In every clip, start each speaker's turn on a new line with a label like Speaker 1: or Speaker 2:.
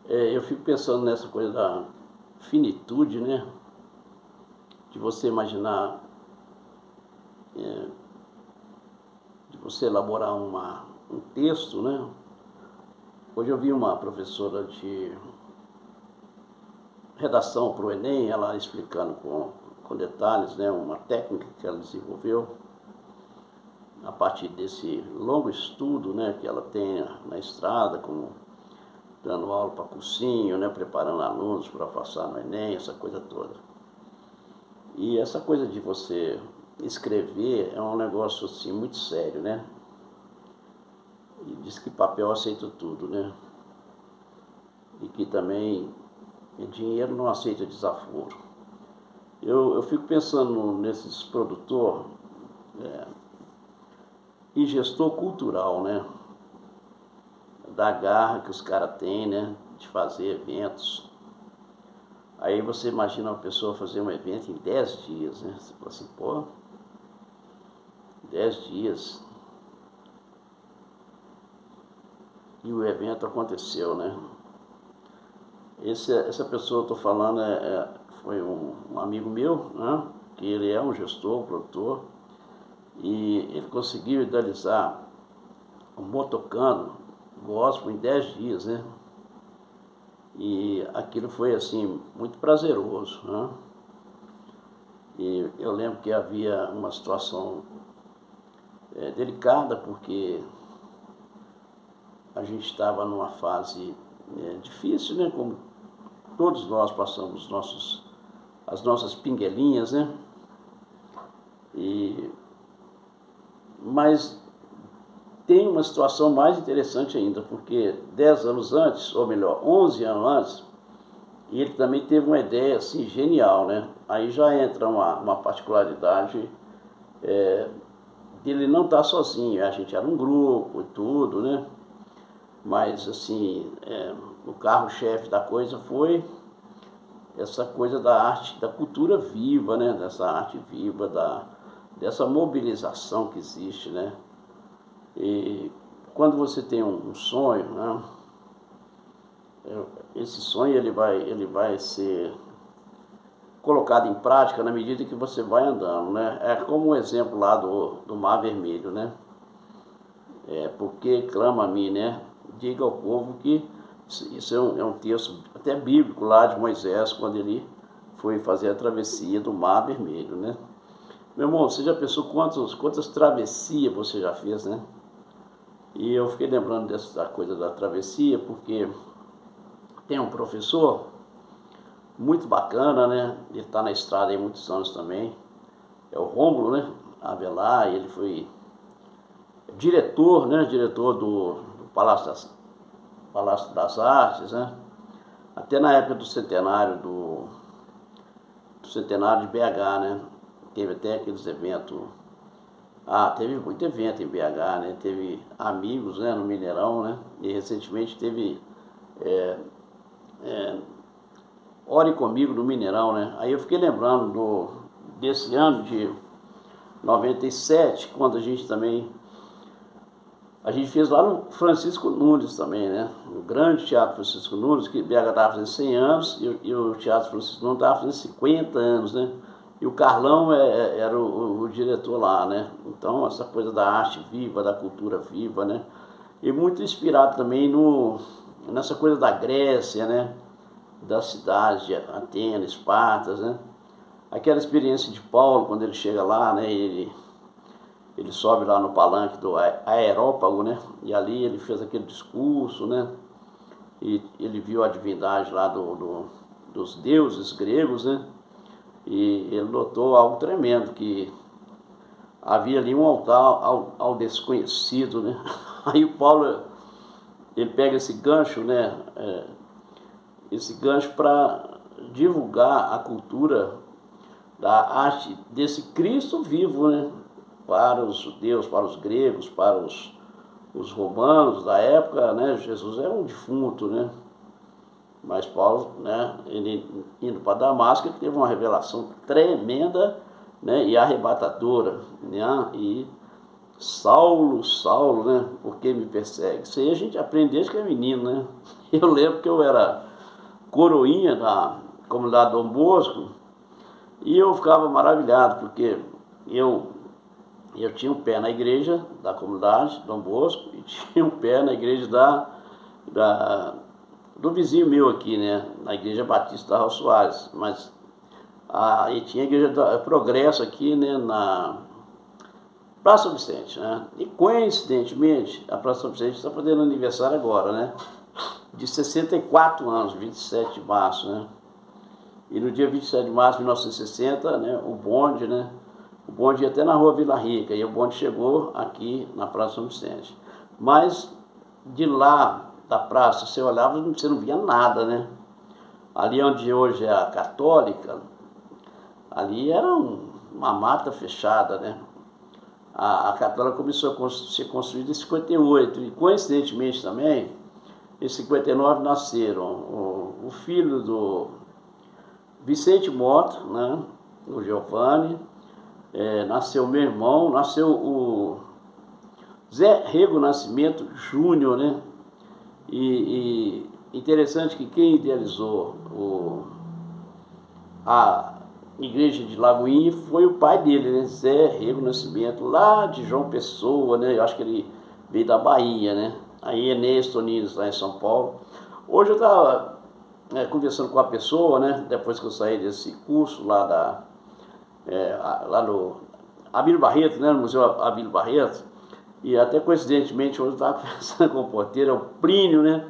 Speaker 1: Eu fico pensando nessa coisa da finitude, né? De você imaginar, é, de você elaborar um texto, né? Hoje eu vi uma professora de redação para o Enem, ela explicando com detalhes, né, uma técnica que ela desenvolveu a partir desse longo estudo, né, que ela tem na estrada, como dando aula para cursinho, né, preparando alunos para passar no Enem, essa coisa toda. E essa coisa de você escrever é um negócio assim muito sério, né? E diz que papel aceita tudo, né? E que também dinheiro não aceita desaforo. Eu fico pensando nesses produtor e gestor cultural, né? Da garra que os caras têm, né? De fazer eventos. Aí você imagina uma pessoa fazer um evento em 10 dias, né? Você fala assim, pô, 10 dias. E o evento aconteceu, né? Essa pessoa que eu estou falando foi um amigo meu, né? Que ele é um gestor, um produtor, e ele conseguiu idealizar um motocando gospel em 10 dias, né? E aquilo foi assim muito prazeroso, né? E eu lembro que havia uma situação delicada, porque a gente estava numa fase difícil, né? Como todos nós passamos as nossas pinguelinhas, né? Mas tem uma situação mais interessante ainda, porque 10 anos antes, ou melhor, 11 anos antes, ele também teve uma ideia assim genial, né? Aí já entra uma particularidade dele não estar sozinho, a gente era um grupo e tudo, né? Mas assim, o carro-chefe da coisa foi essa coisa da arte, da cultura viva, né? Dessa arte viva, dessa mobilização que existe, né? E quando você tem um sonho, né? Esse sonho ele vai ser colocado em prática na medida que você vai andando, né? É como um exemplo lá do Mar Vermelho, né? Porque clama a mim, né? Diga ao povo que isso é um texto até bíblico lá de Moisés, quando ele foi fazer a travessia do Mar Vermelho, né? Meu irmão, você já pensou quantas travessias você já fez, né? E eu fiquei lembrando dessa coisa da travessia, porque tem um professor muito bacana, né? Ele está na estrada há muitos anos também. É o Rômulo, né? Avelar, ele foi diretor, né? Diretor do Palácio das Artes, né? Até na época do centenário de BH, né? Teve até aqueles eventos. Teve muito evento em BH, né? Teve amigos, né, no Mineirão, né? E recentemente teve Ore Comigo no Mineirão, né? Aí eu fiquei lembrando desse ano de 97, quando a gente fez lá no Francisco Nunes também, né? O grande Teatro Francisco Nunes, que BH estava fazendo 100 anos e o Teatro Francisco Nunes estava fazendo 50 anos, né? E o Carlão era o diretor lá, né? Então, essa coisa da arte viva, da cultura viva, né? E muito inspirado também nessa coisa da Grécia, né? Das cidades de Atenas, Espartas, né? Aquela experiência de Paulo, quando ele chega lá, né? Ele sobe lá no palanque do Aerópago, né? E ali ele fez aquele discurso, né? E ele viu a divindade lá dos deuses gregos, né? E ele notou algo tremendo, que havia ali um altar ao desconhecido, né? Aí o Paulo, ele pega esse gancho, né? Esse gancho para divulgar a cultura da arte desse Cristo vivo, né? Para os judeus, para os gregos, para os romanos da época, né? Jesus era um defunto, né? Mas Paulo, né? Ele indo para Damasco, ele teve uma revelação tremenda, né? E arrebatadora, né? E Saulo, Saulo, né? Por que me persegue? Isso aí a gente aprende desde que é menino, né? Eu lembro que eu era coroinha da comunidade Dom Bosco e eu ficava maravilhado, porque eu, eu tinha um pé na igreja da comunidade Dom Bosco e tinha um pé na igreja da, do vizinho meu aqui, né? Na igreja Batista da Rua Soares. Mas e tinha a igreja da Progresso aqui, né? Na Praça São Vicente, né? E coincidentemente, a Praça São Vicente está fazendo aniversário agora, né? De 64 anos, 27 de março, né? E no dia 27 de março de 1960, né, o bonde, né? O bonde ia até na rua Vila Rica, e o bonde chegou aqui na Praça São Vicente. Mas de lá da praça, você olhava, você não via nada, né? Ali onde hoje é a Católica, ali era uma mata fechada, né? A Católica começou a ser construída em 58, e coincidentemente também, em 59 nasceram o filho do Vicente Mota, né? O Giovanni, nasceu meu irmão, nasceu o Zé Rego Nascimento Júnior, né? E interessante que quem idealizou a igreja de Lagoinha foi o pai dele, né? Zé Rego Nascimento, lá de João Pessoa, né? Eu acho que ele veio da Bahia, né? Aí Enéas Tonines, lá em São Paulo. Hoje eu estava conversando com a pessoa, né? Depois que eu saí desse curso lá no Abílio Barreto, né? No Museu Abílio Barreto. E até coincidentemente hoje eu estava conversando com o porteiro, é o Plínio, né?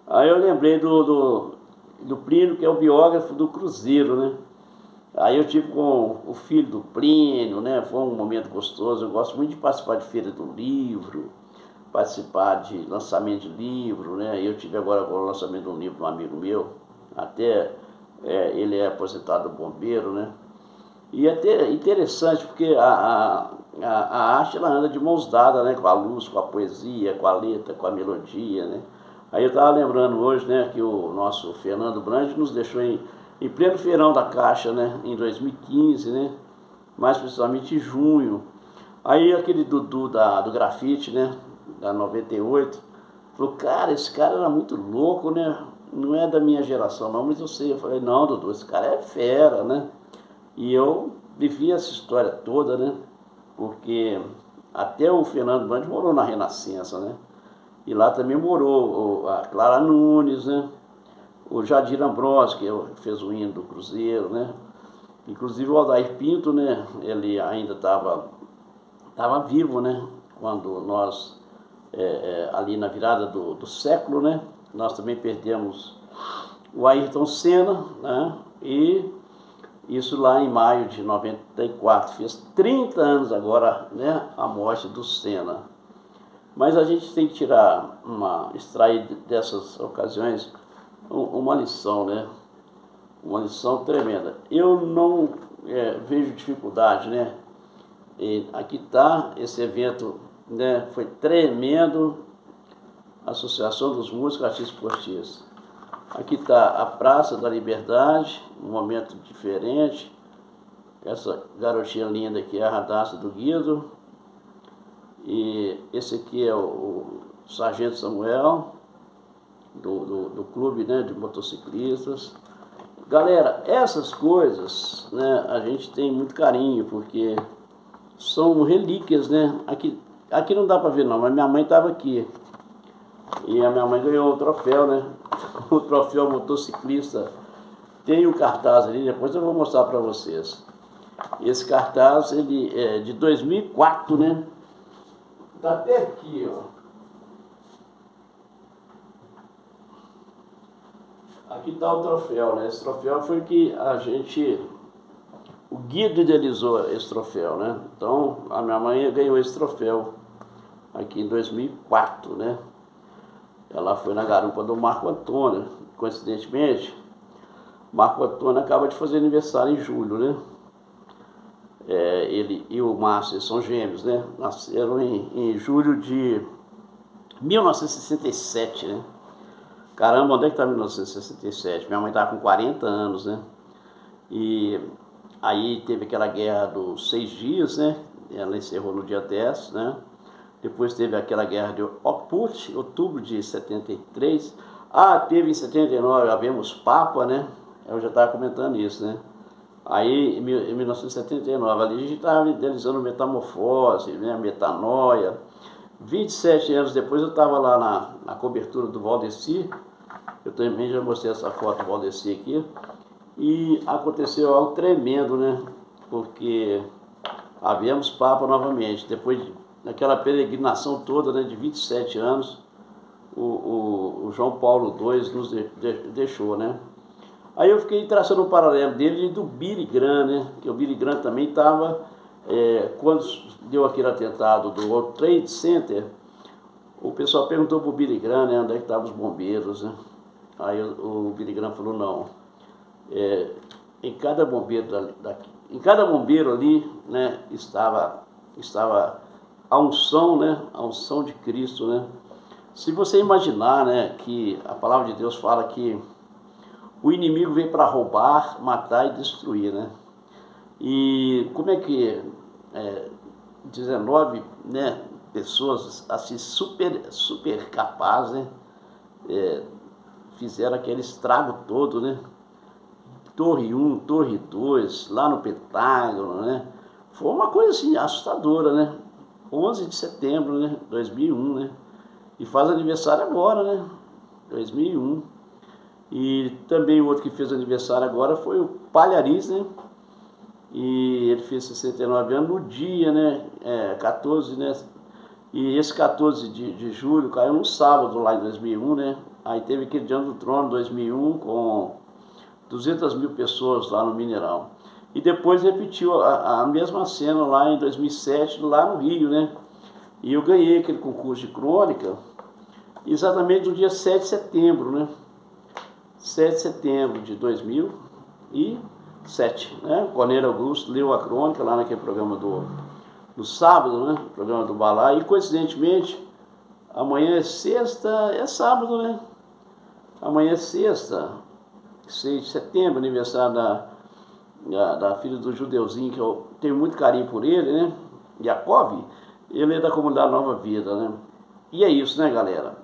Speaker 1: Aí eu lembrei do Plínio, que é o biógrafo do Cruzeiro, né? Aí eu tive com o filho do Plínio, né? Foi um momento gostoso. Eu gosto muito de participar de feira do livro, participar de lançamento de livro, né? Eu tive agora o lançamento de um livro de um amigo meu, até ele é aposentado bombeiro, né? E é até interessante porque a arte ela anda de mãos dadas, né? Com a luz, com a poesia, com a letra, com a melodia, né? Aí eu estava lembrando hoje, né, que o nosso Fernando Brandi nos deixou em pleno feirão da Caixa, né, em 2015, né, mais precisamente em junho. Aí aquele Dudu do grafite, né, da 98, falou, cara, esse cara era muito louco, né, não é da minha geração não, mas eu sei. Eu falei, não, Dudu, esse cara é fera, né, e eu vivi essa história toda, né, porque até o Fernando Brandi morou na Renascença, né, e lá também morou a Clara Nunes, né, o Jadir Ambrosio, que fez o hino do Cruzeiro, né, inclusive o Aldair Pinto, né, ele ainda estava vivo, né, quando nós, ali na virada do século, né, nós também perdemos o Ayrton Senna, né, e isso lá em maio de 94, fez 30 anos agora, né, a morte do Senna. Mas a gente tem que extrair dessas ocasiões uma lição, né? Uma lição tremenda. Eu não vejo dificuldade, né? E aqui está esse evento, né? Foi tremendo. Associação dos Músicos Artistas Esportistas. Aqui está a Praça da Liberdade, um momento diferente. Essa garotinha linda aqui é a Radassa do Guido. E esse aqui é o Sargento Samuel, do clube, né, de motociclistas. Galera, essas coisas, né, a gente tem muito carinho, porque são relíquias, né? Aqui não dá para ver não, mas minha mãe estava aqui. E a minha mãe ganhou o troféu, né? O troféu motociclista. Tem um cartaz ali, depois eu vou mostrar para vocês. Esse cartaz, ele é de 2004, né? Tá até aqui, ó. Aqui está o troféu, né? Esse troféu foi que o Guido idealizou esse troféu, né? Então, a minha mãe ganhou esse troféu aqui em 2004, né? Ela foi na garupa do Marco Antônio. Coincidentemente, Marco Antônio acaba de fazer aniversário em julho, né? Ele e o Márcio são gêmeos, né? Nasceram em julho de 1967, né? Caramba, onde é que está 1967? Minha mãe estava com 40 anos, né? E aí teve aquela guerra dos 6 dias, né? ela encerrou no dia 10, né? Depois teve aquela guerra de Oput, outubro de 73. Teve em 79, havemos Papa, né? Eu já estava comentando isso, né? Aí, em 1979, ali a gente estava idealizando Metamorfose, né? Metanoia. 27 anos depois eu estava lá na cobertura do Valdeci. Eu também já mostrei essa foto do Valdeci aqui. E aconteceu algo tremendo, né? Porque havíamos Papa novamente. Depois daquela peregrinação toda, né, de 27 anos, o João Paulo II nos deixou, né? Aí eu fiquei traçando um paralelo dele e do Billy Graham, né? Que o Billy Graham também estava, quando deu aquele atentado do World Trade Center, o pessoal perguntou para o Billy Graham, né, onde é que estavam os bombeiros, né? Aí o Billy Graham falou, não, em cada bombeiro ali, né, estava a unção, né, a unção de Cristo, né? Se você imaginar, né, que a palavra de Deus fala que o inimigo veio para roubar, matar e destruir, né? E como é que 19, né, pessoas assim super capazes, né, fizeram aquele estrago todo, né? Torre 1, Torre 2, lá no Pentágono, né? Foi uma coisa assim assustadora, né? 11 de setembro, né? 2001, né? E faz aniversário agora, né? 2001. E também o outro que fez aniversário agora foi o Palhares, né? E ele fez 69 anos no dia, né? 14, né? E esse 14 de julho caiu no sábado lá em 2001, né? Aí teve aquele Diante do Trono 2001 com 200 mil pessoas lá no Mineirão. E depois repetiu a mesma cena lá em 2007, lá no Rio, né? E eu ganhei aquele concurso de crônica exatamente no dia 7 de setembro, né? 7 de setembro de 2007, né? O Cornélio Augusto leu a crônica lá naquele programa do sábado, né? O programa do Balá. E coincidentemente, amanhã é sexta, é sábado, né? Amanhã é sexta, 6 de setembro, aniversário da filha do Judeuzinho, que eu tenho muito carinho por ele, né? Jacob, ele é da comunidade Nova Vida, né? E é isso, né, galera?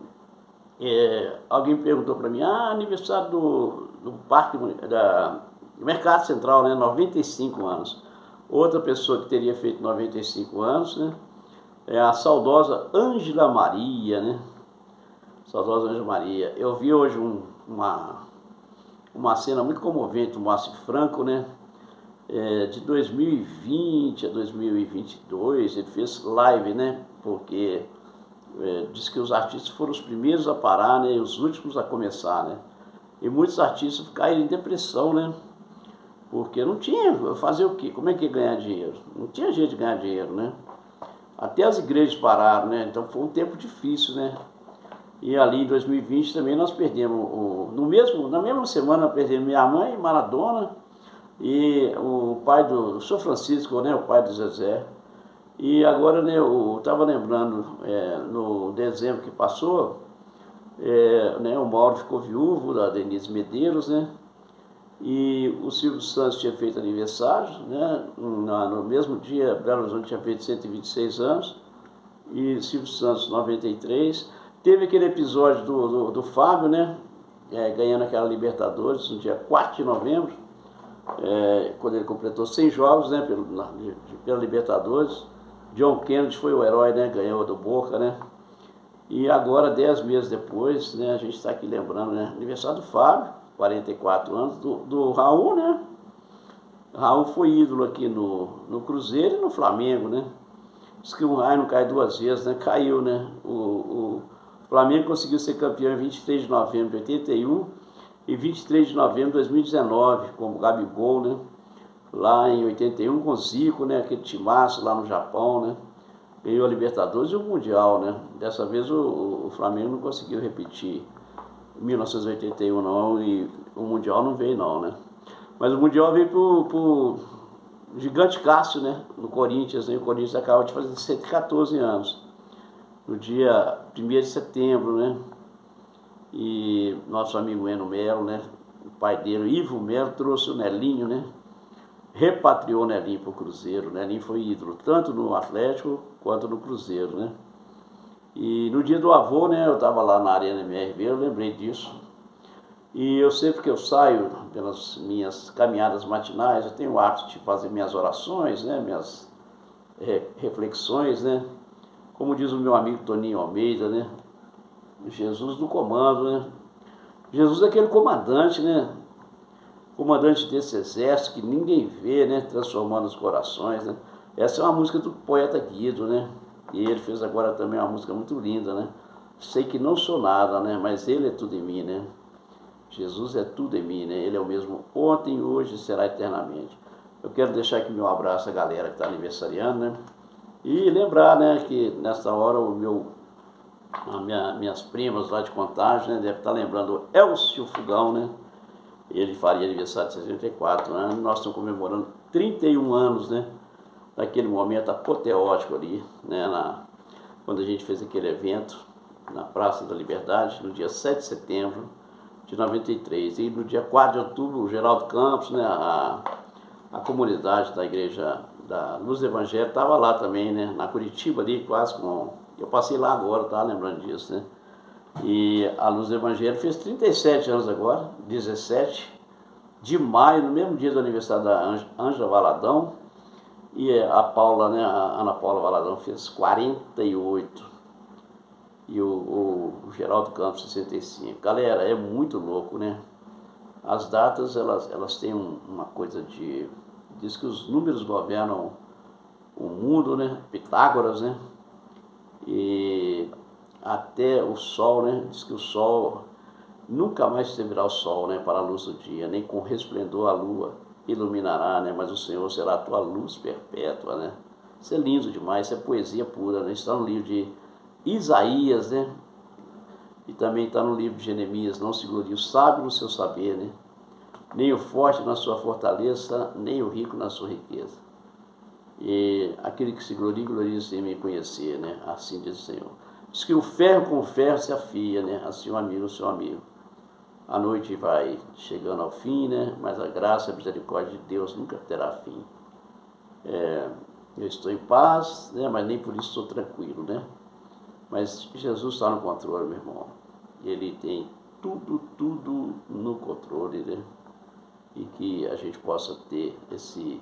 Speaker 1: Alguém perguntou para mim, aniversário do Parque do Mercado Central, né? 95 anos. Outra pessoa que teria feito 95 anos, né? É a saudosa Ângela Maria, né? Saudosa Ângela Maria. Eu vi hoje uma cena muito comovente do Márcio Franco, né? De 2020 a 2022, ele fez live, né? Porque diz que os artistas foram os primeiros a parar, né? E os últimos a começar, né? E muitos artistas caíram em depressão, né? Porque não tinha, fazer o quê? Como é que ia ganhar dinheiro? Não tinha jeito de ganhar dinheiro, né? Até as igrejas pararam, né? Então foi um tempo difícil, né? E ali em 2020 também nós perdemos, na mesma semana perdemos minha mãe, Maradona, e o pai do São Francisco, né? O pai do Zezé. E agora, né, eu estava lembrando, no dezembro que passou, né, o Mauro ficou viúvo da Denise Medeiros, né? E o Silvio Santos tinha feito aniversário, né? No mesmo dia, Belo Horizonte tinha feito 126 anos, e Silvio Santos 93. Teve aquele episódio do Fábio, né? Ganhando aquela Libertadores no dia 4 de novembro, quando ele completou 100 jogos, né? Pela Libertadores. John Kennedy foi o herói, né? Ganhou do Boca, né? E agora, 10 meses depois, né? A gente está aqui lembrando, né? Aniversário do Fábio, 44 anos, do Raul, né? Raul foi ídolo aqui no Cruzeiro e no Flamengo, né? Diz que um raio não cai duas vezes, né? Caiu, né? O Flamengo conseguiu ser campeão em 23 de novembro de 81 e 23 de novembro de 2019, com o Gabigol, né? Lá em 81 com o Zico, né? Aquele timaço lá no Japão, né? Ganhou a Libertadores e o Mundial, né? Dessa vez o Flamengo não conseguiu repetir 1981 não, e o Mundial não veio não, né? Mas o Mundial veio pro Gigante Cássio, né? No Corinthians, né? O Corinthians acaba de fazer 114 anos. No dia 1º de setembro, né? E nosso amigo Eno Melo, né? O pai dele, Ivo Melo, trouxe o Nelinho, né? repatriou Nelinho para o Cruzeiro. Nelinho foi ídolo, tanto no Atlético quanto no Cruzeiro, né? E no dia do avô, né, eu estava lá na Arena MRV, eu lembrei disso. E eu sempre que eu saio pelas minhas caminhadas matinais, eu tenho o hábito de fazer minhas orações, né, minhas reflexões, né? Como diz o meu amigo Toninho Almeida, né? Jesus no comando, né? Jesus é aquele comandante, né? Comandante desse exército que ninguém vê, né? Transformando os corações, né? Essa é uma música do poeta Guido, né? E ele fez agora também uma música muito linda, né? Sei que não sou nada, né? Mas ele é tudo em mim, né? Jesus é tudo em mim, né? Ele é o mesmo ontem, hoje e será eternamente. Eu quero deixar aqui meu abraço à galera que está aniversariando, né? E lembrar, né, que nessa hora minhas primas lá de Contagem, né, deve estar lembrando o Elcio Fogão, né? Ele faria aniversário de 64 anos, nós estamos comemorando 31 anos, né? Daquele momento apoteótico ali, né? Quando a gente fez aquele evento na Praça da Liberdade, no dia 7 de setembro de 93. E no dia 4 de outubro, o Geraldo Campos, né, a comunidade da Igreja da Luz do Evangelho estava lá também, né, na Curitiba ali, quase com... Eu passei lá agora, tá lembrando disso, né? E a Luz do Evangelho fez 37 anos agora, 17 de maio, no mesmo dia do aniversário da Ângela Valadão. E a Paula, né, a Ana Paula Valadão fez 48. E o Geraldo Campos 65. Galera, é muito louco, né? As datas, elas têm uma coisa de... Diz que os números governam o mundo, né? Pitágoras, né? E até o sol, né? Diz que o sol nunca mais servirá o sol, né? Para a luz do dia, nem com resplendor a lua iluminará, né? Mas o Senhor será a tua luz perpétua, né? Isso é lindo demais, isso é poesia pura, né? Está no livro de Isaías, né? E também está no livro de Jeremias: não se glorie o sábio no seu saber, né? Nem o forte na sua fortaleza, nem o rico na sua riqueza. E aquele que se gloria, gloria-se em me conhecer, né? Assim diz o Senhor. Diz que o ferro com o ferro se afia, né? Assim o amigo, o seu amigo. A noite vai chegando ao fim, né? Mas a graça e a misericórdia de Deus nunca terá fim. Eu estou em paz, né? Mas nem por isso estou tranquilo, né? Mas Jesus está no controle, meu irmão. Ele tem tudo no controle, né? E que a gente possa ter esse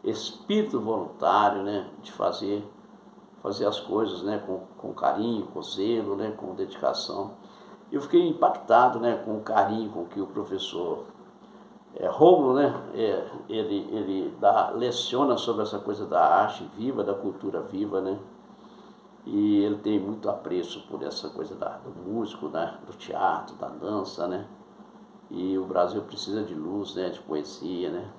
Speaker 1: espírito voluntário, né? De fazer as coisas, né? Com carinho, com zelo, né? Com dedicação. Eu fiquei impactado, né? Com o carinho com que o professor Rômulo, né? Ele leciona sobre essa coisa da arte viva, da cultura viva, né? E ele tem muito apreço por essa coisa do músico, né? Do teatro, da dança, né? E o Brasil precisa de luz, né? De poesia, né?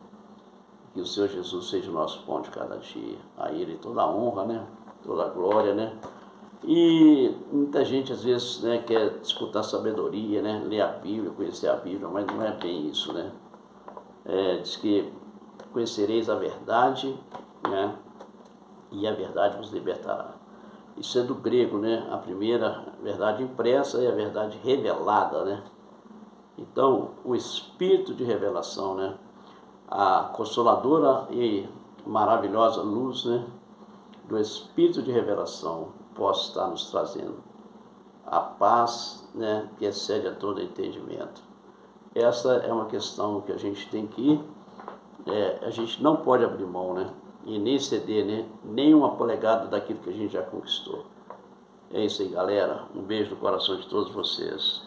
Speaker 1: Que o Senhor Jesus seja o nosso pão de cada dia. A Ele toda a honra, né? Toda a glória, né? E muita gente às vezes, né, quer disputar sabedoria, né? Ler a Bíblia, conhecer a Bíblia, mas não é bem isso, né? Diz que conhecereis a verdade, né? E a verdade vos libertará. Isso é do grego, né? A primeira verdade impressa e a verdade revelada, né? Então, o espírito de revelação, né? A consoladora e maravilhosa luz, né? Do espírito de revelação possa estar nos trazendo a paz, né? Que excede a todo entendimento. Essa é uma questão que a gente tem que a gente não pode abrir mão, né? E nem ceder, né? Nem uma polegada daquilo que a gente já conquistou. É isso aí, galera. Um beijo no coração de todos vocês.